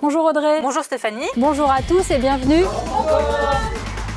Bonjour Audrey. Bonjour Stéphanie. Bonjour à tous et bienvenue.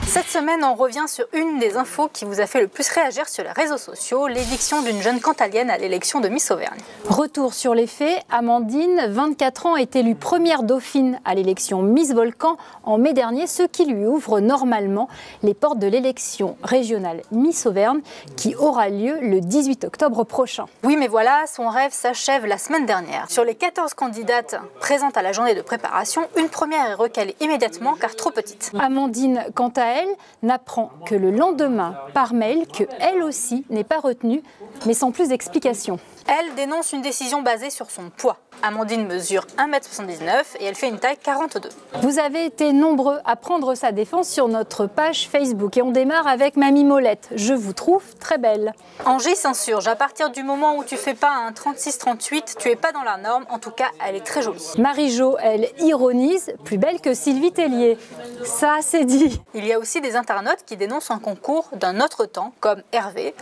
Cette semaine, on revient sur une des infos qui vous a fait le plus réagir sur les réseaux sociaux, l'éviction d'une jeune cantalienne à l'élection de Miss Auvergne. Retour sur les faits, Amandine, 24 ans, est élue première dauphine à l'élection Miss Volcan en mai dernier, ce qui lui ouvre normalement les portes de l'élection régionale Miss Auvergne qui aura lieu le 18 octobre prochain. Oui, mais voilà, son rêve s'achève la semaine dernière. Sur les 14 candidates présentes à la journée de préparation, une première est recalée immédiatement car trop petite. Amandine, quant à elle, n'apprend que le lendemain par mail que elle aussi n'est pas retenue, mais sans plus d'explications. Elle dénonce une décision basée sur son poids. Amandine mesure 1,79 m et elle fait une taille 42. Vous avez été nombreux à prendre sa défense sur notre page Facebook et on démarre avec Mamie Molette. Je vous trouve très belle. Angie s'insurge. À partir du moment où tu fais pas un 36-38, tu es pas dans la norme. En tout cas, elle est très jolie. Marie-Jo, elle ironise, plus belle que Sylvie Tellier. Ça, c'est dit. Il y a aussi des internautes qui dénoncent un concours d'un autre temps, comme Hervé.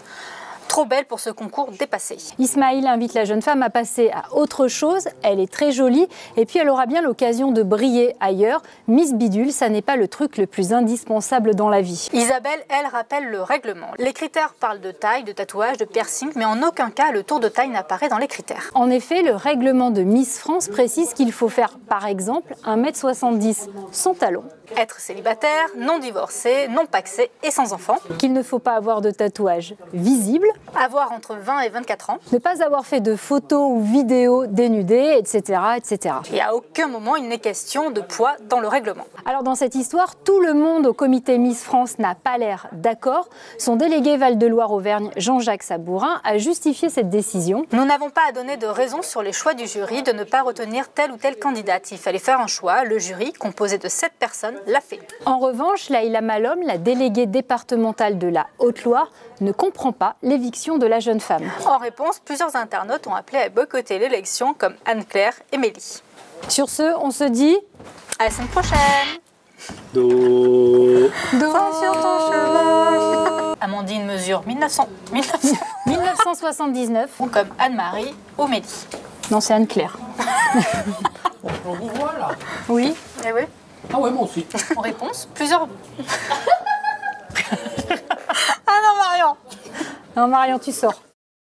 Trop belle pour ce concours dépassé. Ismaïl invite la jeune femme à passer à autre chose. Elle est très jolie et puis elle aura bien l'occasion de briller ailleurs. Miss Bidule, ça n'est pas le truc le plus indispensable dans la vie. Isabelle, elle, rappelle le règlement. Les critères parlent de taille, de tatouage, de piercing, mais en aucun cas le tour de taille n'apparaît dans les critères. En effet, le règlement de Miss France précise qu'il faut faire, par exemple, 1,70 m sans talons. Être célibataire, non divorcé, non pacsé et sans enfant. Qu'il ne faut pas avoir de tatouage visible. Avoir entre 20 et 24 ans. Ne pas avoir fait de photos ou vidéos dénudées, etc. etc. Et à aucun moment il n'est question de poids dans le règlement. Alors dans cette histoire, tout le monde au comité Miss France n'a pas l'air d'accord. Son délégué Val-de-Loire-Auvergne, Jean-Jacques Sabourin, a justifié cette décision. Nous n'avons pas à donner de raison sur les choix du jury de ne pas retenir telle ou telle candidate. Il fallait faire un choix. Le jury, composé de 7 personnes, l'a fait. En revanche, Laïla Malhomme, la déléguée départementale de la Haute-Loire, ne comprend pas l'éviction de la jeune femme. En réponse, plusieurs internautes ont appelé à boycotter l'élection, comme Anne-Claire et Mélie. Sur ce, on se dit à la semaine prochaine. Do sur ton chemin. Amandine mesure 1979. Comme Anne-Marie ou Mélie. Non, c'est Anne-Claire. On vous voit là. Oui. Eh oui. Ah ouais, moi aussi. En réponse, plusieurs... Ah non, Marion. Non, Marion, tu sors.